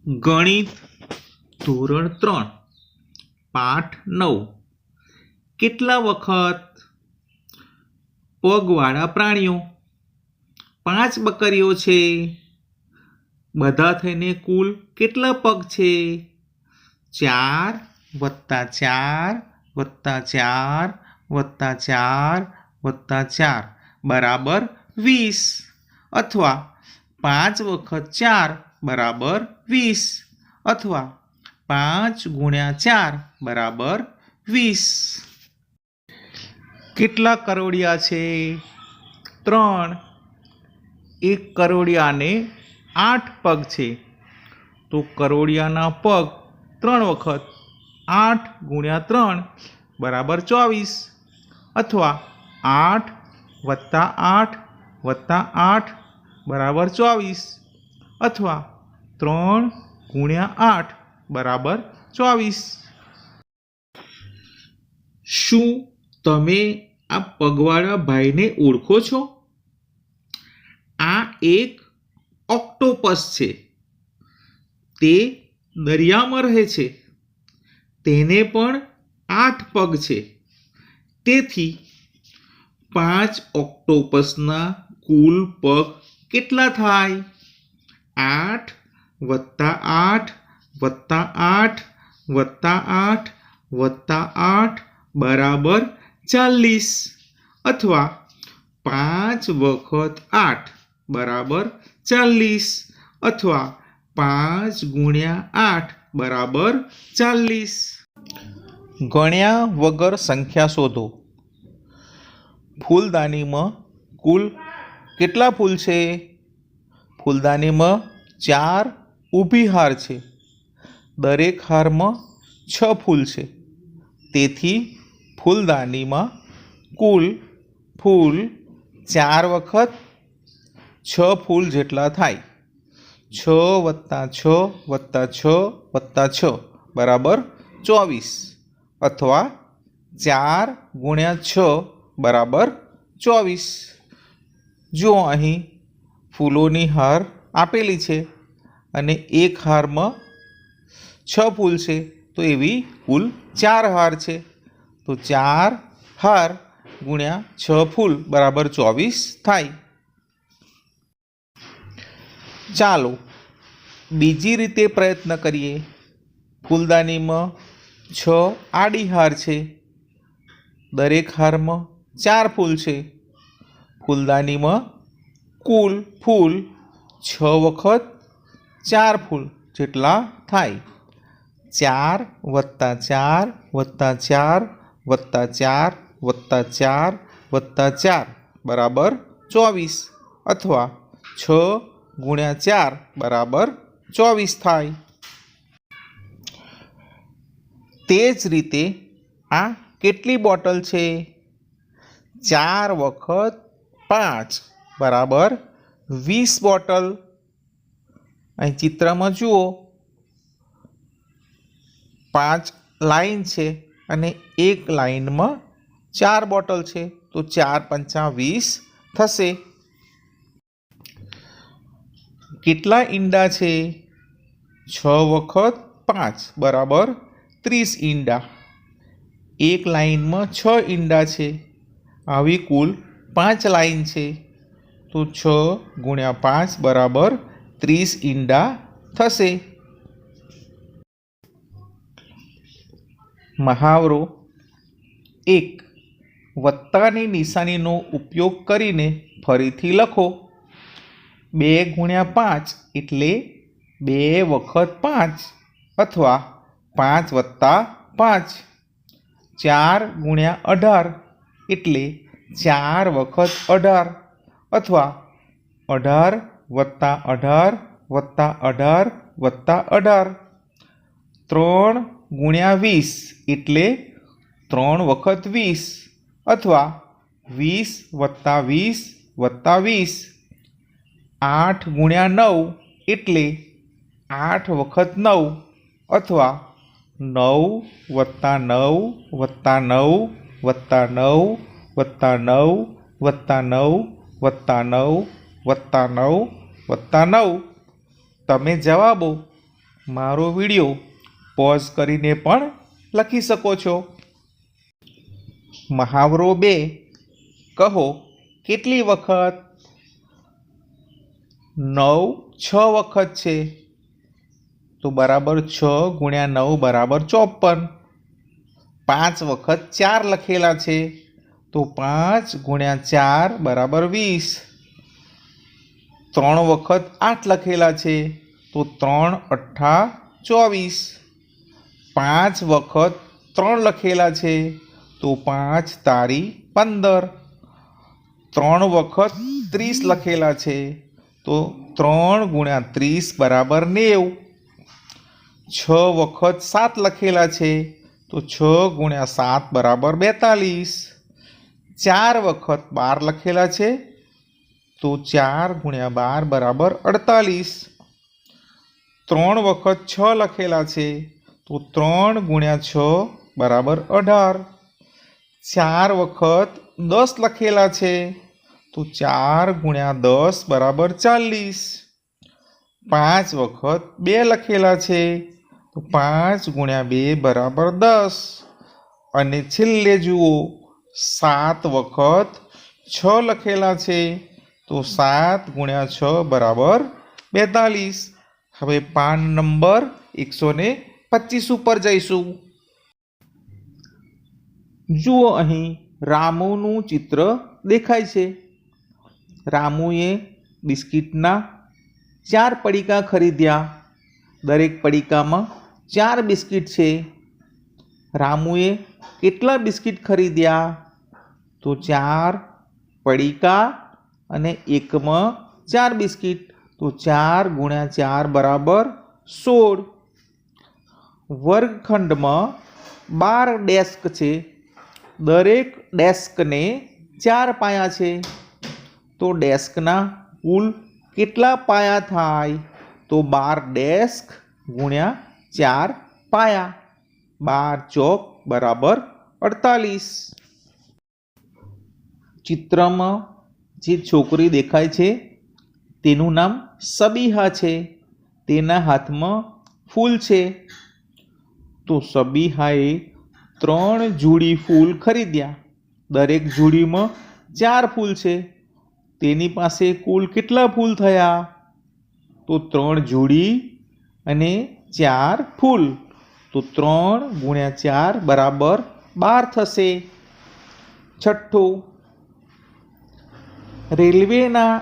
ગણિત ધોરણ 3 પાઠ 9 કેટલા વખત પગવાળા પ્રાણીઓ 5 બકરીઓ છે. બધા થઈને કુલ કેટલા પગ છે? 4 + 4 + 4 + 4 + 4 બરાબર 20 અથવા 5 વખત 4 બરાબર 20 અથવા 5 × 4 બરાબર 20. કેટલા કરોડિયા છે? 3. એક કરોડિયાને 8 પગ છે, તો કરોડિયાના પગ 3 વખત 8 × 3 બરાબર 24 અથવા 8 + 8 + 8 બરાબર 24 અથવા 3 × 8 બરાબર 24. શું તમે આ પગવાળા ભાઈને ઓળખો છો? આ એક ઓક્ટોપસ છે. તે દરિયામાં રહે છે. તેને પણ 8 પગ છે. તેથી 5 ઓક્ટોપસના કુલ પગ કેટલા થાય? 8 + 8 + 8 + 8 + 8 બરાબર 40 અથવા 5 વખત 8 બરાબર 40 અથવા 5 × 8 બરાબર 40. ગણ્યા વગર સંખ્યા શોધો. ફૂલદાનીમાં કુલ કેટલા ફૂલ છે? ફૂલદાનીમાં 4 ઊભી હાર છે. દરેક હારમાં 6 ફૂલ છે. તેથી ફૂલદાનીમાં કુલ ફૂલ 4 વખત 6 ફૂલ જેટલા થાય. 6 + 6 + 6 + 6 બરાબર 24 અથવા 4 × 6 બરાબર 24. જો અહીં ફૂલોની હાર આપેલી છે અને એક હારમાં 6 ફૂલ છે, તો એવી કુલ 4 હાર છે. તો 4 હાર × 6 ફૂલ બરાબર 24 થાય. ચાલો બીજી રીતે પ્રયત્ન કરીએ. ફૂલદાનીમાં 6 આડી હાર છે. દરેક હારમાં 4 ફૂલ છે. ફૂલદાનીમાં કુલ ફૂલ 6 વખત 4 ફૂલ જેટલા થાય. 4 + 4 + 4 + 4 + 4 + 4 બરાબર 24 અથવા 6 × 4 બરાબર 24 થાય. તે જ રીતે આ કેટલી બોટલ છે? 4 વખત 5 બરાબર 20 બોટલ. અહીં ચિત્રમાં જુઓ, 5 લાઈન છે અને એક લાઈનમાં 4 બોટલ છે, તો 4 × 5 = 20 થશે. કેટલા ઈંડા છે? 6 વખત 5 બરાબર 30 ઈંડા. એક લાઈનમાં 6 ઈંડા છે. આવી કુલ 5 લાઈન છે, તો 6 × 5 બરાબર 30 ઈંડા થશે. મહાવરો 1. વત્તાની નિશાનીનો ઉપયોગ કરીને ફરીથી લખો. 2 × 5 એટલે 2 વખત 5 અથવા 5 + 5. 4 × 18 એટલે 4 વખત 18 અથવા 18 + 18 + 18 + 18. 3 × 20 એટલે 3 વખત 20 અથવા 20 + 20 + 20. 8 × 9 એટલે 8 વખત 9 અથવા 9 + 9 + 9 + 9 + 9 + 9 + 9 + 9 + 9. તમે જવાબો મારો વિડીયો પોઝ કરીને પણ લખી શકો છો. મહાવરો 2 કહો કેટલી વખત? 9 6 વખત છે, તો બરાબર 6 ગુણ્યા 9 બરાબર 54. 5 વખત 4 લખેલા છે, તો 5 ગુણ્યા 4 બરાબર 20. 3 વખત 8 લખેલા છે, તો 3 અઠ્ઠા 24. 5 વખત 3 લખેલા છે, તો 5 તારી 15. 3 વખત 30 લખેલા છે, તો 3 ગુણ્યા 30 બરાબર 90. 6 વખત 7 લખેલા છે, તો 6 ગુણ્યા 7 બરાબર 42. 4 વખત 12 લખેલા છે, તો 4 ગુણ્યા 12 બરાબર 48. 3 વખત 6 લખેલા છે, તો 3 ગુણ્યા 6 બરાબર 18. 4 વખત 10 લખેલા છે, તો 4 ગુણ્યા 10 બરાબર 40. 5 વખત 2 લખેલા છે, તો 5 ગુણ્યા 2 બરાબર 10. અને છેલ્લે જુઓ 7 વખત 6 લખેલા છે, તો 7 ગુણ્યા 6 બરાબર 42. હવે પાન નંબર 125 ઉપર જઈશું. જુઓ અહીં રામુનું ચિત્ર દેખાય છે. રામુએ બિસ્કિટના 4 પડીકા ખરીદ્યા. દરેક પડીકામાં 4 બિસ્કિટ છે. રામુએ કેટલા બિસ્કિટ ખરીદ્યા? તો 4 પડીકા અને એકમાં 4 બિસ્કિટ, તો 4 ગુણ્યા 4 બરાબર 16. વર્ગખંડમાં 12 ડેસ્ક છે. દરેક ડેસ્કને 4 પાયા છે, તો ડેસ્કના કુલ કેટલા પાયા થાય? તો 12 ડેસ્ક ગુણ્યા 4 પાયા. 12 ચોક બરાબર 48. ચિત્રમાં જે છોકરી દેખાય છે તેનું નામ સબીહા છે. તેના હાથમાં ફૂલ છે. તો સબીહાએ 3 જોડી ફૂલ ખરીદ્યા. દરેક જોડીમાં 4 ફૂલ છે. તેની પાસે કુલ કેટલા ફૂલ થયા? તો 3 જોડી અને 4 ફૂલ, તો 3 ગુણ્યા 4 બરાબર 12 થશે. છઠ્ઠું, રેલવેના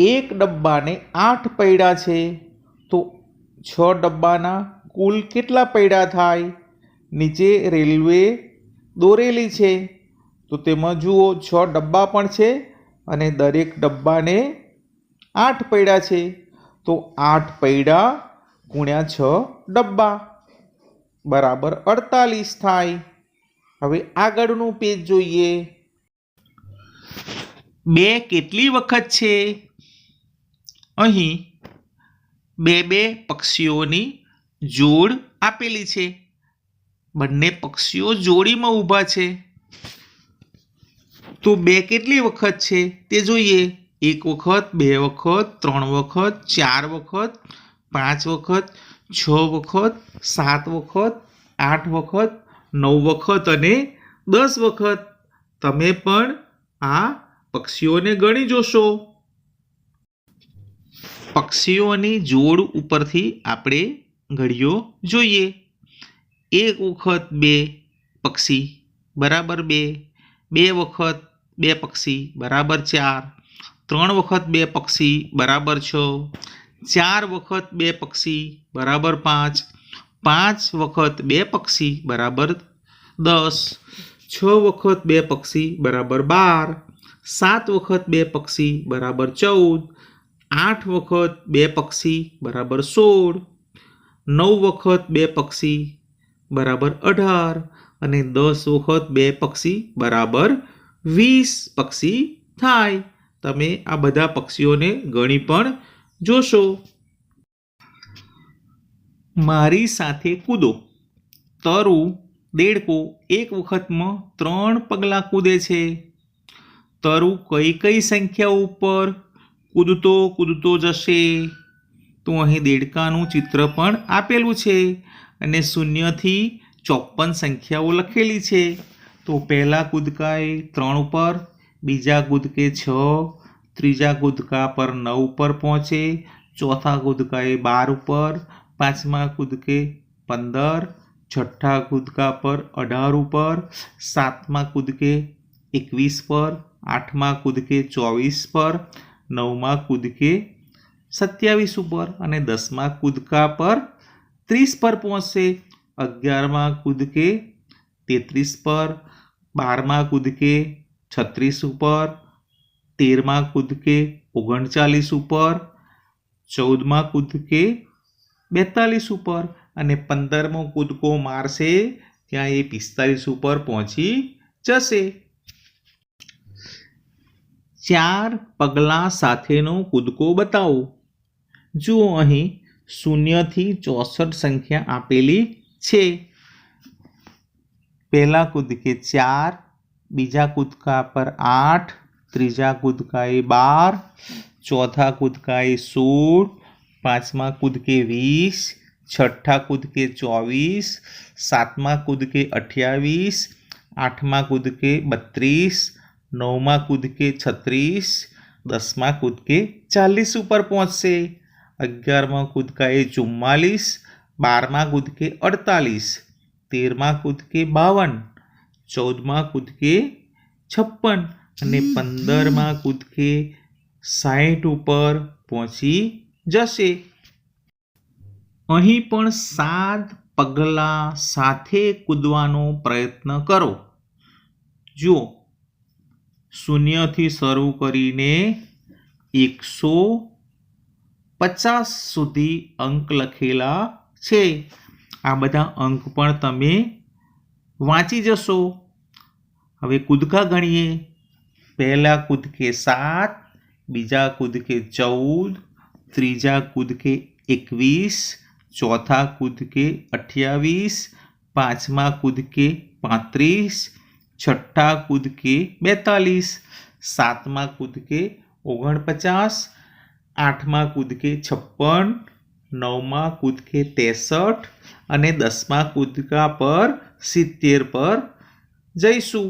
એક ડબ્બાને 8 પૈડા છે, તો 6 ડબ્બાના કુલ કેટલા પૈડા થાય? નીચે રેલવે દોરેલી છે, તો તેમાં જુઓ 6 ડબ્બા પણ છે અને દરેક ડબ્બાને 8 પૈડા છે, તો 8 પૈડા ગુણ્યા 6 ડબ્બા બરાબર 48 થાય. હવે આગળનું પેજ જોઈએ. 2 કેટલી વખત છે? અહીં 2 પક્ષીઓની જોડ આપેલી છે. બંને પક્ષીઓ જોડીમાં ઊભા છે, તો 2 કેટલી વખત છે તે જોઈએ. 1 વખત, 2 વખત, 3 વખત, 4 વખત, 5 વખત, 6 વખત, 7 વખત, 8 વખત, 9 વખત અને 10 વખત. તમે પણ આ પક્ષીઓને ગણી જોશો. પક્ષીઓની જોડ ઉપરથી આપણે ઘડીઓ જોઈએ. 1 વખત 2 પક્ષી બરાબર 2. 2 વખત 2 પક્ષી બરાબર 4. 3 વખત 2 પક્ષી બરાબર 6. 4 વખત 2 પક્ષી બરાબર 5. 5 વખત 2 પક્ષી બરાબર 10. 6 વખત 2 પક્ષી બરાબર 12. 7 વખત 2 પક્ષી બરાબર 14. 8 વખત 2 પક્ષી બરાબર 16. 9 વખત 2 પક્ષી બરાબર 18 અને 10 વખત 2 પક્ષી બરાબર 20 પક્ષી થાય. તમે આ બધા પક્ષીઓને ગણી પણ જોશો. મારી સાથે કૂદો. તરુ દેડકો એક વખતમાં 3 પગલાં કૂદે છે. તરુ કઈ કઈ સંખ્યા ઉપર કૂદતો કૂદતો જશે? તો અહીં દેડકાનું ચિત્ર પણ આપેલું છે અને 0થી 54 સંખ્યાઓ લખેલી છે. તો પહેલા કૂદકાએ 3 ઉપર, બીજા કૂદકે 6, ત્રીજા કૂદકા પર 9 ઉપર પહોંચે, ચોથા કૂદકાએ 12 ઉપર, પાંચમા કૂદકે 15, છઠ્ઠા કૂદકા પર 18 ઉપર, સાતમા કૂદકે 21 પર, આઠમા કૂદકે 24 પર, નવમા કૂદકે 27 ઉપર અને 10મા કૂદકા પર 30 પર પહોંચશે. 11મા કૂદકે 33 પર, 12મા કૂદકે 36 ઉપર, 13મા કૂદકે 39 ઉપર, 14મા કૂદકે 42 ઉપર અને 15મો કૂદકો મારશે ત્યાં એ 45 ઉપર પહોંચી જશે. 4 પગલાં સાથેનો કૂદકો બતાવો. જુઓ અહીં 0થી 64 સંખ્યા આપેલી છે. પહેલા કૂદકે 4, બીજા કૂદકા પર 8, ત્રીજા કૂદકાએ 12, ચોથા કૂદકાએ 16, પાંચમા કૂદકે 20, છઠ્ઠા કૂદકે 24, સાતમા કૂદકે 28, આઠમા કૂદકે 32, નવમા કૂદકે 36, 10મા કૂદકે 40 ઉપર પહોંચશે. 11મા કૂદકાએ 44, 12મા કૂદકે 48, 13મા કૂદકે 52, 14મા કૂદકે 56 અને 15મા કૂદકે 60 ઉપર પહોંચી જશે. અહીં પણ 7 પગલાં સાથે કૂદવાનો પ્રયત્ન કરો. જુઓ 0થી શરૂ કરીને 150 સુધી અંક લખેલા છે. આ બધા અંક પણ તમે વાંચી જશો. હવે કૂદકા ગણીએ. પહેલા કૂદકે 7, બીજા કૂદકે 14, ત્રીજા કૂદકે 21, ચોથા કૂદકે 28, પાંચમા કૂદકે 35, છઠ્ઠા કૂદકે 42, સાતમા કૂદકે 49, આઠમા કૂદકે 56, નવમા કૂદકે 63 અને 10મા કૂદકા પર 70 પર જઈશું.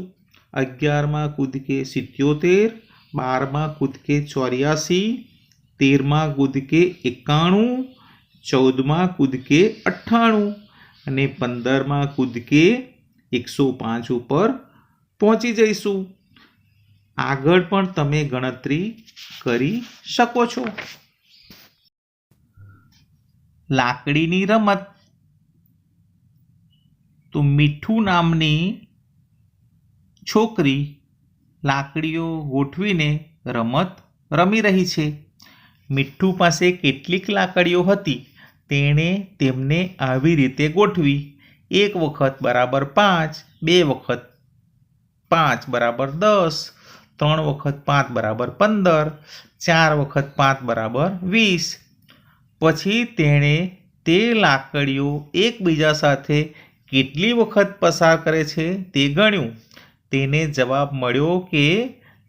11મા કૂદકે 77, 12મા કૂદકે 84, 13મા કૂદકે 91, 14મા કૂદકે 98 અને 15મા કૂદકે 105 ઉપર પહોંચી જઈશું. આગળ પણ તમે ગણતરી કરી શકો છો. લાકડીની રમત. તો મીઠું નામની છોકરી લાકડીઓ ગોઠવીને રમત રમી રહી છે. મીઠું પાસે કેટલીક લાકડીઓ હતી તેણે તેમને આવી રીતે ગોઠવી. 1 વખત બરાબર 5, 2 વખત 5 બરાબર 10, 3 વખત 5 બરાબર 15, 4 વખત 5 બરાબર 20. પછી તેણે તે લાકડીઓ એકબીજા સાથે કેટલી વખત પસાર કરે છે તે ગણ્યું. તેને જવાબ મળ્યો કે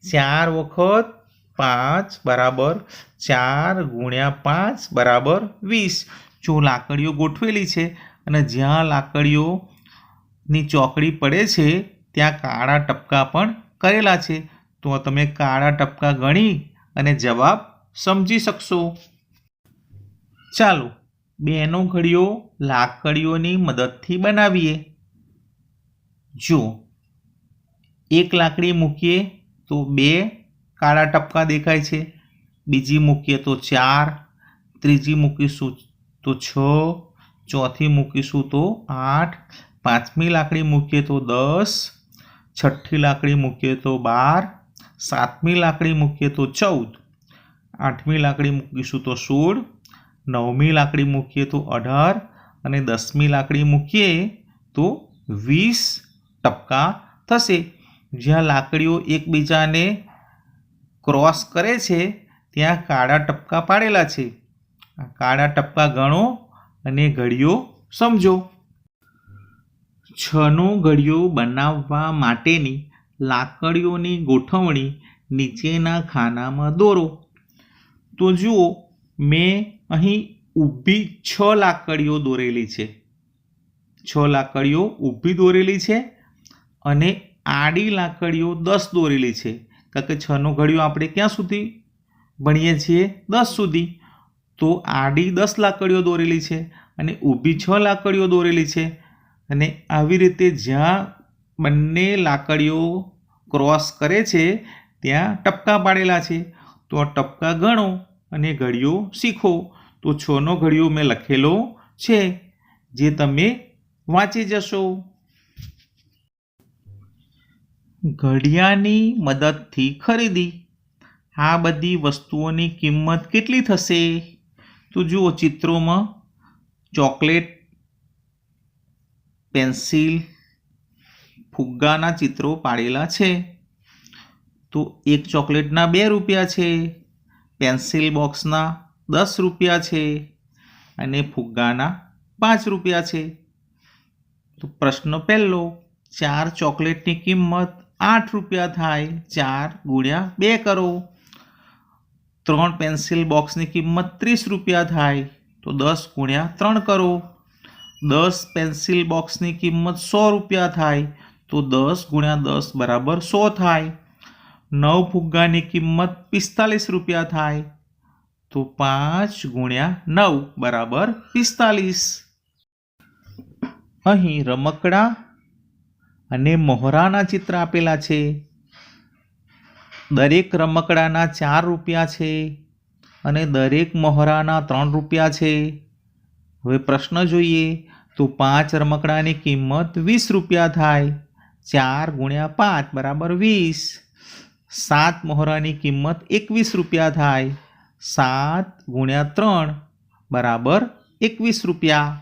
4 વખત 5 બરાબર 4 ગુણ્યા 5 બરાબર 20. જો લાકડીઓ ગોઠવેલી છે અને જ્યાં લાકડીઓની ચોકડી પડે છે ત્યાં કાળા ટપકા પણ કરેલા છે. તો તમે કાળા ટપકા ગણી અને જવાબ સમજી શકશો. ચાલો બેનો ઘડીઓ લાકડીઓની મદદથી બનાવીએ. જો એક લાકડી મૂકીએ તો 2 કાળા ટપકા દેખાય છે. બીજી મૂકીએ તો 4, ત્રીજી મૂકીશું તો 6, ચોથી મૂકીશું તો 8, પાંચમી લાકડી મૂકીએ તો 10, છઠ્ઠી લાકડી મૂકીએ તો 12, સાતમી લાકડી મૂકીએ તો 14, આઠમી લાકડી મૂકીશું તો 16, નવમી લાકડી મૂકીએ તો 18 અને 10મી લાકડી મૂકીએ તો 20 ટપકા થશે. જ્યાં લાકડીઓ એકબીજાને ક્રોસ કરે છે ત્યાં કાળા ટપકા પાડેલા છે. આ કાળા ટપકા ગણો અને ઘડીઓ સમજો. 6નો ઘડીઓ બનાવવા માટેની લાકડીઓની ગોઠવણી નીચેના ખાનામાં દોરો. તો જુઓ મેં અહીં ઊભી 6 લાકડીઓ દોરેલી છે. 6 લાકડીઓ ઊભી દોરેલી છે અને આડી લાકડીઓ 10 દોરેલી છે. કારણ કે 6નો ઘડિયો આપણે ક્યાં સુધી ભણીએ છીએ? 10 સુધી. તો આડી 10 લાકડીઓ દોરેલી છે અને ઊભી 6 લાકડીઓ દોરેલી છે. અને આવી રીતે જ્યાં બંને લાકડીઓ ક્રોસ કરે છે ત્યાં ટપકા પાડેલા છે. તો આ ટપકા ગણો અને ઘડિયો શીખો. તો 6નો ઘડિયો મેં લખેલો છે, જે તમે વાંચી જશો. ઘડિયાળની મદદથી ખરીદી. આ બધી વસ્તુઓની કિંમત કેટલી થશે? તો જુઓ ચિત્રોમાં ચોકલેટ, પેન્સિલ, ફુગ્ગાના ચિત્રો પાડેલા છે. તો એક ચોકલેટના 2 રૂપિયા છે, પેન્સિલ બોક્સના 10 રૂપિયા છે અને ફુગ્ગાના 5 રૂપિયા છે. તો પ્રશ્ન પહેલો, 4 ચોકલેટની કિંમત 8 રૂપિયા થાય. 4 ગુણ્યા 2 કરો. 3 પેન્સિલ બોક્સની કિંમત 30 રૂપિયા થાય. તો 10 ગુણ્યા 3 કરો. 10 પેન્સિલ બોક્સની કિંમત 100 રૂપિયા થાય. તો 10 ગુણ્યા 10 બરાબર 100 થાય. 9 ફુગ્ગાની કિંમત 45 રૂપિયા થાય. તો 5 ગુણ્યા 9 બરાબર 45. અહીં રમકડા અને મોહરાના ચિત્ર આપેલા છે. દરેક રમકડાના 4 રૂપિયા છે અને દરેક મોહરાના 3 રૂપિયા છે. હવે પ્રશ્ન જોઈએ. તો 5 રમકડાની કિંમત 20 રૂપિયા થાય. 4 ગુણ્યા 5 બરાબર 20. 7 મોહરાની કિંમત 21 રૂપિયા થાય. 7 ગુણ્યા 3 બરાબર 21 રૂપિયા.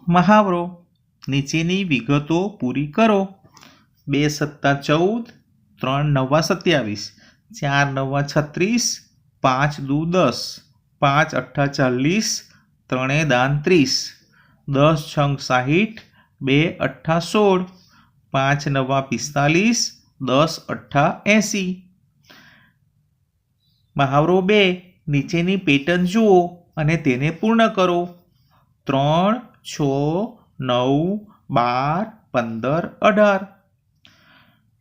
મહાવરો. નીચેની વિગતો પૂરી કરો. 2 સત્તા 14, 3 નવા 27, 4 નવા 36, 5 દુ 10, 5 અઠ્ઠા 40, 3 દાન 30, 10 છંગ 60, 2 અઠ્ઠા 16, 5 નવા 45, 10 અઠ્ઠા 80. મહાવરો 2. નીચેની પેટર્ન જુઓ અને તેને પૂર્ણ કરો. 3, 6, 9, 12, 15, 18.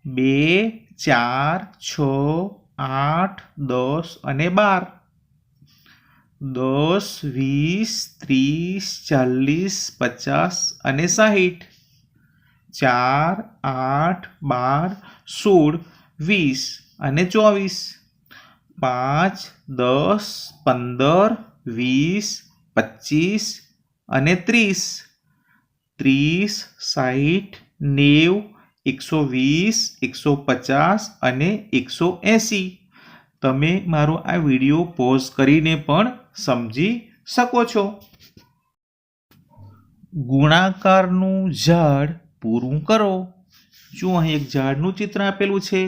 2, 4, 6, 8, 10 અને 12. 10, 20, 30, 40, 50 અને 60. 4, 8, 12, 16, 20 અને 24. 5, 10, 15, 20, 25 અને 30. 30, 60, 90, 120, 150 અને 180. તમે મારો આ વિડીયો પોઝ કરીને પણ સમજી શકો છો. ગુણાકારનું ઝાડ પૂરું કરો. જો અહીં એક ઝાડનું ચિત્ર આપેલું છે,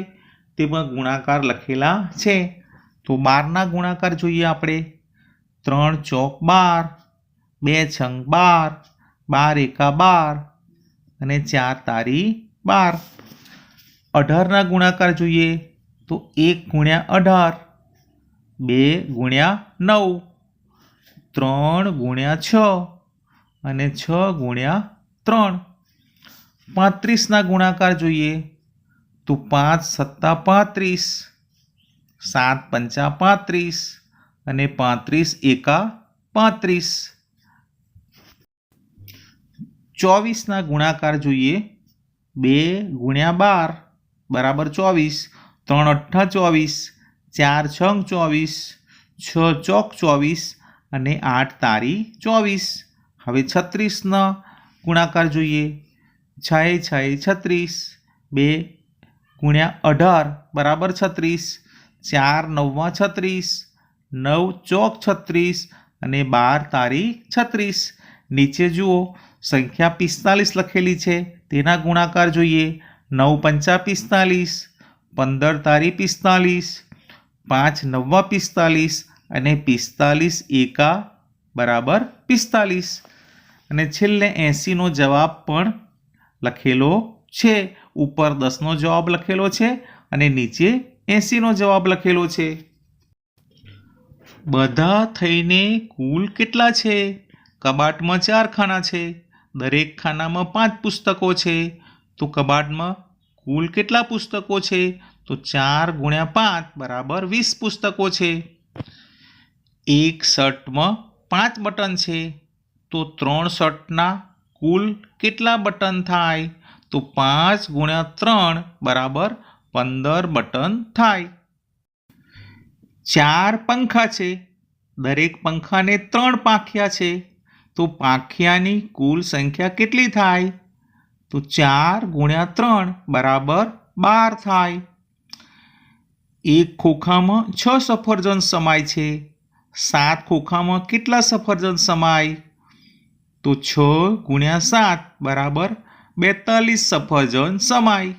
તેમાં ગુણાકાર લખેલા છે. તો 12ના ગુણાકાર જોઈએ આપણે. 3 ચોક 12, 2 છંગ 12, 12 એકા 12 અને 4 તારી 12. 18ના ગુણાકાર જોઈએ. તો 1 ગુણ્યા 18, 2 ગુણ્યા 9, 3 ગુણ્યા 6 અને 6 ગુણ્યા 3. 35ના ગુણાકાર જોઈએ. તો 5 સત્તા 35, 7 પંચા 35 અને 35 એકા 35. 24ના ગુણાકાર જોઈએ. 2 ગુણ્યા 12 બરાબર 24, 3 અઠ્ઠા 24, 4 છંગ 24, 6 ચોક 24 અને 8 તારી 24. હવે 36ના ગુણાકાર જોઈએ. 6 6 36, 2 ગુણ્યા 18 બરાબર 36, 4 નવા 36, 9 ચોક 36 અને 12 તારી 36. નીચે જુઓ સંખ્યા 45 લખેલી છે, તેના ગુણાકાર જોઈએ. 9 પંચા 45, 15 તારી 45, 5 નવા 45 અને 45 એકા બરાબર 45. અને છેલ્લે 80નો જવાબ પણ લખેલો છે. ઉપર 10નો જવાબ લખેલો છે અને નીચે 80નો જવાબ લખેલો છે. બધા થઈને કુલ કેટલા છે? કબાટમાં 4 ખાના છે, દરેક ખાનામાં 5 પુસ્તકો છે, તો કબાટમાં કુલ કેટલા પુસ્તકો છે? તો 4 × 5 બરાબર 20 પુસ્તકો છે. એક શર્ટમાં 5 બટન છે, તો 3 શર્ટના કુલ કેટલા બટન થાય? તો 5 × 3 બરાબર 15 બટન થાય. 4 પંખા છે, દરેક પંખાને 3 પાંખિયા છે, તો પાંખિયાની કુલ સંખ્યા કેટલી થાય? તો 4 × 3 બરાબર 12 થાય. એક ખોખામાં 6 સફરજન સમાય છે, 7 ખોખામાં કેટલા સફરજન સમાય? તો 6 × 7 બરાબર 42 સફરજન સમાય.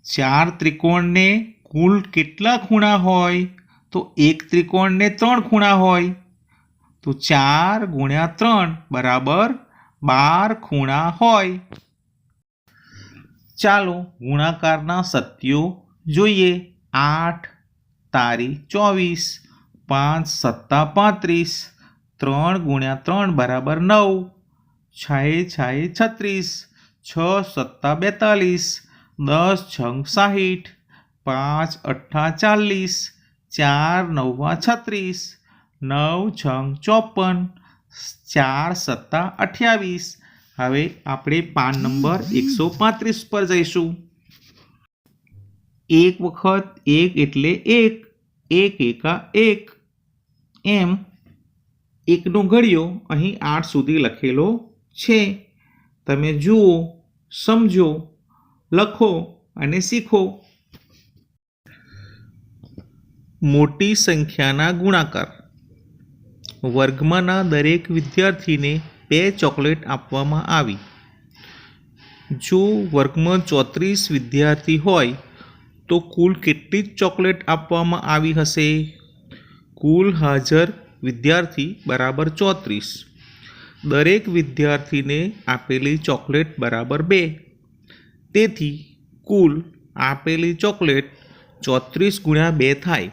4 ત્રિકોણને કુલ કેટલા ખૂણા હોય? તો એક ત્રિકોણને 3 ખૂણા હોય, તો 4 × 3 બરાબર 12 ખૂણા હોય. ચાલો ગુણાકારના સત્યો જોઈએ. 8 તારી 24, 5 × 35, 3 × 3 બરાબર 9, 6 × 36, 6 × 42, 10 × 60, 5 × 40, 4 × 36, 9 × 54, 4 × 28. હવે આપણે પાન નંબર 135 પર જઈશું. 1 વખત 1 એટલે 1, 1 એકા 1, એમ 1નો ઘડિયો અહીં 8 સુધી લખેલો છે. તમે જુઓ, સમજો, લખો અને શીખો. મોટી સંખ્યાના ગુણાકાર. વર્ગમાંના દરેક વિદ્યાર્થીને 2 ચોકલેટ આપવામાં આવી. જો વર્ગમાં 34 વિદ્યાર્થી હોય તો કુલ કેટલી ચોકલેટ આપવામાં આવી હશે? કુલ હાજર વિદ્યાર્થી બરાબર 34. દરેક વિદ્યાર્થીને આપેલી ચોકલેટ બરાબર 2. તેથી કુલ આપેલી ચોકલેટ 34 × 2 થાય.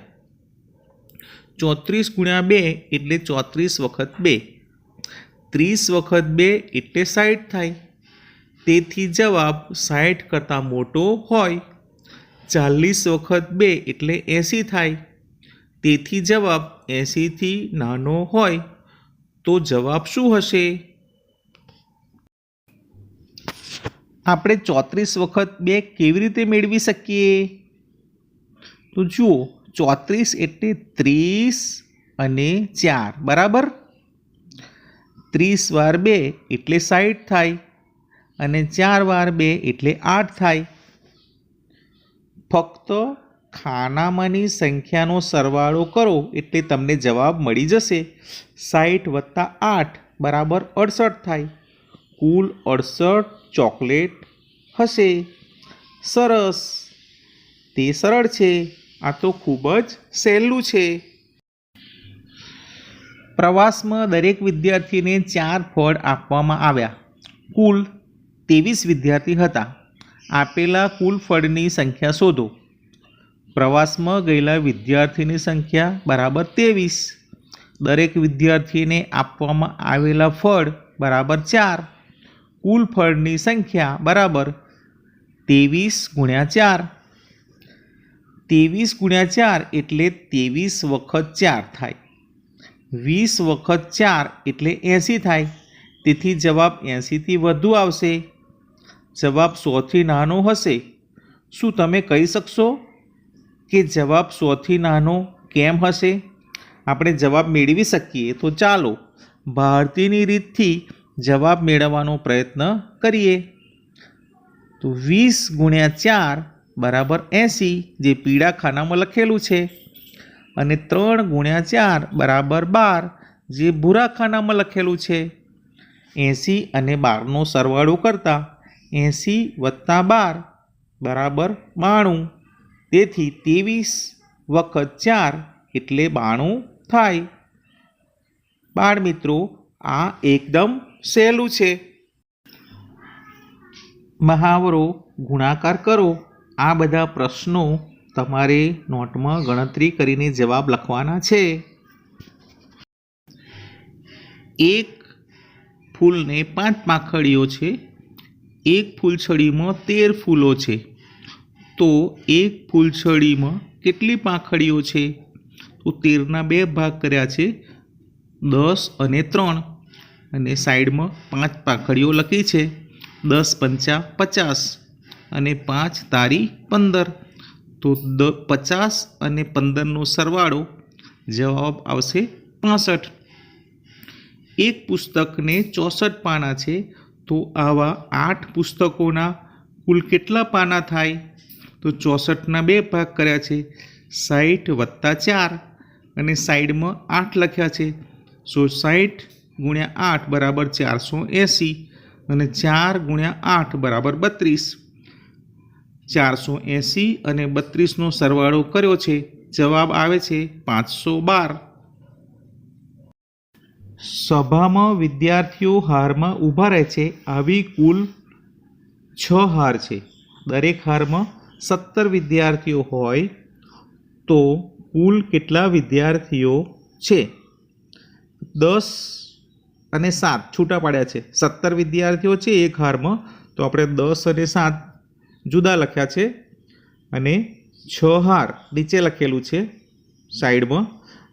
34 × 2 એટલે 34 વખત 2. 30 વખત 2 એટલે 60 થાય. તેથી જવાબ 60 કરતાં મોટો હોય. 40 વખત 2 એટલે 80 થાય. તેથી જવાબ 80થી નાનો હોય. તો જવાબ શું હશે? આપણે 34 વખત 2 કેવી રીતે મેળવી શકીએ? તો જુઓ, 34 એટલે 30 અને 4 બરાબર. 30 વાર 2 એટલે 60 થાય અને 4 વાર 2 એટલે 8 થાય. ફક્ત ખાનામાંની સંખ્યાનો સરવાળો કરો એટલે તમને જવાબ મળી જશે. 60 + 8 બરાબર 68 થાય. કુલ 68 ચોકલેટ હશે. સરસ, તે સરળ છે. આ તો ખૂબ જ સહેલું છે. પ્રવાસમાં દરેક વિદ્યાર્થીને 4 ફળ આપવામાં આવ્યા. કુલ 23 વિદ્યાર્થી હતા. આપેલા કુલ ફળની સંખ્યા શોધો. પ્રવાસમાં ગયેલા વિદ્યાર્થીની સંખ્યા બરાબર 23. દરેક વિદ્યાર્થીને આપવામાં આવેલા ફળ બરાબર 4. કુલ ફળની સંખ્યા બરાબર 23 × 4. 23 × 4 એટલે 23 વખત 4 થાય. 20 વખત 4 એટલે 80 થાય. તેથી જવાબ 80થી વધુ આવશે. જવાબ 100થી નાનો હશે. શું તમે કહી શકશો કે જવાબ 100થી નાનો કેમ હશે? આપણે જવાબ મેળવી શકીએ તો ચાલો ભારતીની રીતથી જવાબ મેળવવાનો પ્રયત્ન કરીએ. તો 20 × 4 બરાબર 80, જે પીળા ખાનામાં લખેલું છે, અને 3 × 4 બરાબર 12, જે ભૂરા ખાનામાં લખેલું છે. 80 અને 12નો સરવાળો કરતાં 80 + 12 બરાબર 92. તેથી 23 વખત 4 એટલે 92 થાય. બાળ મિત્રો, આ એકદમ સહેલું છે. મહાવરો, ગુણાકાર કરો. આ બધા પ્રશ્નો તમારે નોટમાં ગણતરી કરીને જવાબ લખવાના છે. એક ફૂલને 5 પાંખડીઓ છે. એક ફૂલછડીમાં 13 ફૂલો છે. તો એક ફૂલછડીમાં કેટલી પાંખડીઓ છે? તો 13ના 2 ભાગ કર્યા છે, 10 અને 3, અને સાઈડમાં 5 પાંખડીઓ લખી છે. 10 પંચા 50 અને 5 તારી 15. તો 50 અને 15નો સરવાળો જવાબ આવશે 65. એક પુસ્તકને 64 પાના છે. તો આવા 8 પુસ્તકોના કુલ કેટલા પાના થાય? તો 64ના 2 ભાગ કર્યા છે, 60 વત્તા 4, અને સાઈડમાં 8 લખ્યા છે. 60 ગુણ્યા 8 બરાબર 480, અને 4 ગુણ્યા 8 બરાબર 32. 480 અને 32નો સરવાળો કર્યો છે, જવાબ આવે છે 512. સભામાં વિદ્યાર્થીઓ હારમાં ઊભા રહે છે. આવી કુલ 6 હાર છે. દરેક હારમાં 17 વિદ્યાર્થીઓ હોય તો કુલ કેટલા વિદ્યાર્થીઓ છે? 10 અને 7 છૂટા પાડ્યા છે. 17 વિદ્યાર્થીઓ છે એક હારમાં, તો આપણે 10 અને 7 જુદા લખ્યા છે, અને 6 હાર નીચે લખેલું છે સાઈડમાં.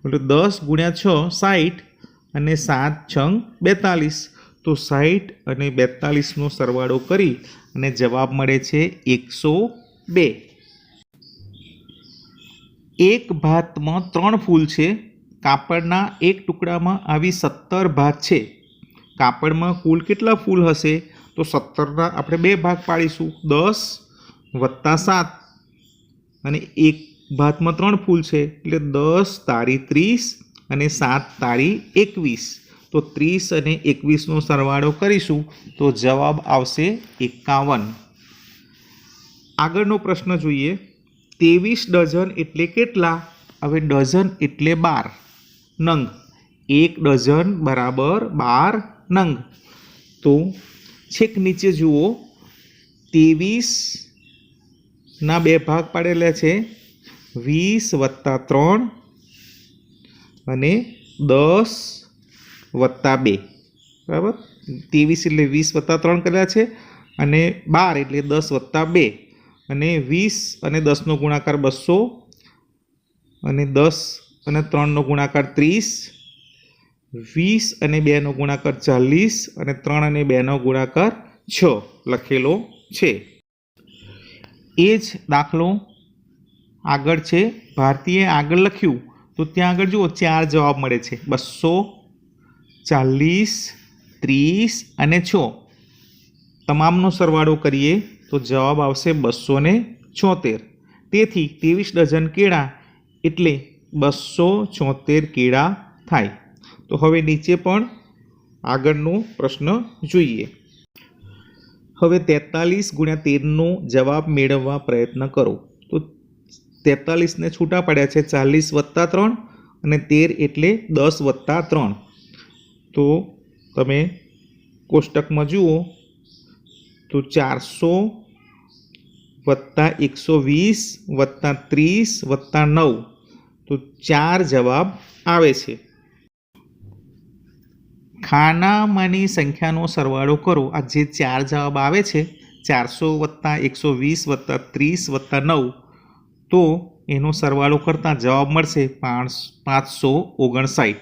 એટલે 10 ગુણ્યા 6 60, અને 7 છંગ 42. તો 60 અને 42નો સરવાળો કરી અને જવાબ મળે છે 102. એક ભાતમાં 3 ફૂલ છે. કાપડના એક ટુકડામાં આવી 17 ભાત છે. કાપડમાં કુલ કેટલા ફૂલ હશે? તો 17ના આપણે 2 ભાગ પાડીશું, 10 વત્તા 7, અને એક ભાતમાં 3 ફૂલ છે એટલે 10 તારી 30 અને 7 તારી 21. તો 30 અને 21નો સરવાળો કરીશું તો જવાબ આવશે 51. આગળનો પ્રશ્ન જોઈએ. 23 ડઝન એટલે કેટલા? હવે ડઝન એટલે 12 નંગ. 1 ડઝન બરાબર 12 નંગ. તો છેક નીચે જુઓ, 23ના 2 ભાગ પાડેલા છે, 20 વત્તા 3 અને 10 વત્તા 2, બરાબર. 23 એટલે 20 વત્તા 3 કર્યા છે, અને 12 એટલે 10 વત્તા 2, અને 20 અને 10નો ગુણાકાર 200, અને 10 અને 3નો ગુણાકાર 30, 20 અને 2નો ગુણાકાર 40, અને 3 અને 2નો ગુણાકાર 6 લખેલો છે. એ જ દાખલો આગળ છે. ભારતીએ આગળ લખ્યું તો ત્યાં આગળ જુઓ 4 જવાબ મળે છે, 240, 30 અને 6. તમામનો સરવાળો કરીએ તો જવાબ આવશે 276. તેથી 23 ડઝન કેળા એટલે 276 કેળા થાય. તો હવે નીચે પણ આગળનો પ્રશ્ન જોઈએ. હવે 43 ગુણ્યા 13નો જવાબ મેળવવા પ્રયત્ન કરો. તો 43ને છૂટા પડ્યા છે, 40 વત્તા 3, અને 13 એટલે 10 વત્તા 3. તો તમે કોષ્ટકમાં જુઓ તો 400 વત્તા 120 વત્તા 30 વત્તા 9, તો 4 જવાબ આવે છે. ખાનામાંની સંખ્યાનો સરવાળો કરો. આ જે 4 જવાબ આવે છે, 400 વત્તા 120 વત્તા 30 વત્તા 9, તો એનો સરવાળો કરતાં જવાબ મળશે 559.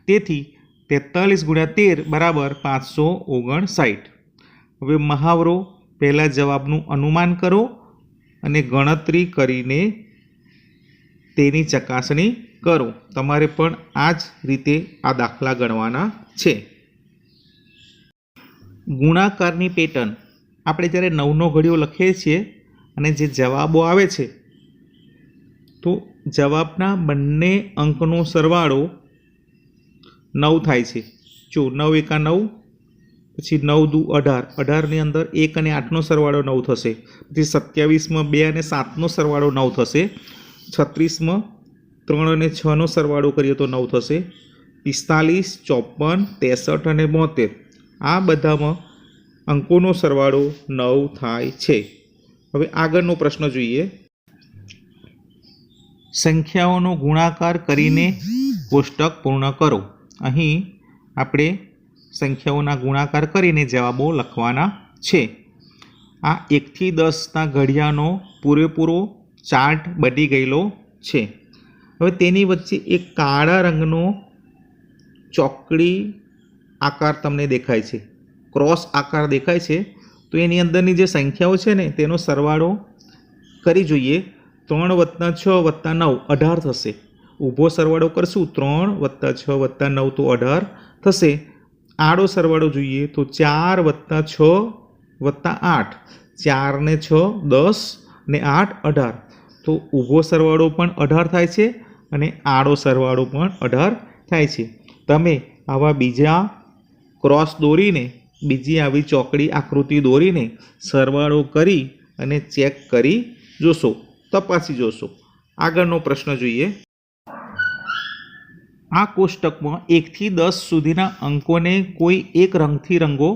તેથી 43 ગુણ્યા 13 બરાબર 559. હવે મહાવરો પહેલાં જવાબનું અનુમાન કરો અને ગણતરી કરીને તેની ચકાસણી કરો. તમારે પણ આ જ રીતે આ દાખલા ગણવાના છે. ગુણાકારની પેટર્ન. આપણે જ્યારે 9નો ઘડિયો લખીએ છીએ અને જે જવાબો આવે છે, તો જવાબના બંને અંકનો સરવાળો 9 થાય છે. જો 9 એકા 9, પછી 9 દુ 18, 18ની અંદર 1 અને 8નો સરવાળો 9 થશે. પછી 27માં 2 અને 7નો સરવાળો 9 થશે. 36માં 3 અને 6નો સરવાળો કરીએ તો 9 થશે. 45, 54, 63 અને 72, આ બધામાં અંકોનો સરવાળો 9 થાય છે. હવે આગળનો પ્રશ્ન જોઈએ. સંખ્યાઓનો ગુણાકાર કરીને કોષ્ટક પૂર્ણ કરો. અહીં આપણે સંખ્યાઓના ગુણાકાર કરીને જવાબો લખવાના છે. આ 1 થી 10ના ઘડિયાનો પૂરેપૂરો ચાર્ટ બની ગયેલો છે. હવે તેની વચ્ચે એક કાળા રંગનો ચોકડી આકાર તમને દેખાય છે, ક્રોસ આકાર દેખાય છે. તો એની અંદરની જે સંખ્યાઓ છે ને તેનો સરવાળો કરી જોઈએ. 3 + 6 + 9 18 થશે. ઊભો સરવાળો કરશું 3 + 6 + 9 તો 18 થશે. આડો સરવાળો જોઈએ તો 4 + 6 + 8, 4 ને 6 10 ને 8 18. તો ઊભો સરવાળો પણ 18 થાય છે અને આડો સરવાળો પણ 18 થાય છે. તમે આવા બીજા ક્રોસ દોરીને, બીજી આવી ચોકડી આકૃતિ દોરીને સરવાળો કરી અને ચેક કરી જોશો, તપાસી જોશો. આગળનો પ્રશ્ન જોઈએ. આ કોષ્ટકમાં 1 થી 10 સુધીના અંકોને કોઈ એક રંગથી રંગો,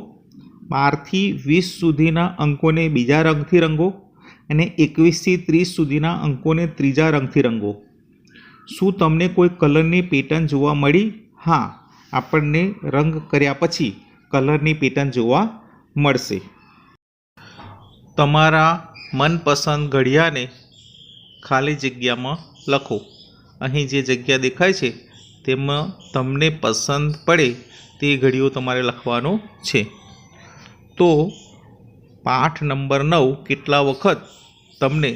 12 થી 20 સુધીના અંકોને બીજા રંગથી રંગો અને 21 થી 30 સુધીના અંકોને ત્રીજા રંગથી રંગો. શું તમને કોઈ કલરની પેટર્ન જોવા મળી? હા, આપણને રંગ કર્યા પછી કલરની પેટર્ન જોવા મળશે. તમારા મનપસંદ ઘડિયાળને ખાલી જગ્યામાં લખો. અહીં જે જગ્યા દેખાય છે તેમાં તમને પસંદ પડે તે ઘડીઓ તમારે લખવાનો છે. તો પાઠ નંબર 9 કેટલા વખત તમને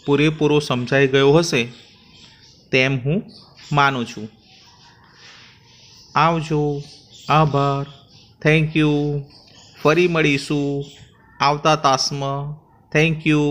પૂરેપૂરો સમજાઈ ગયો હશે તેમ હું માનું છું. આવજો. આભાર. Thank you. ફરી મળીશું આવતા તાસમાં. Thank you.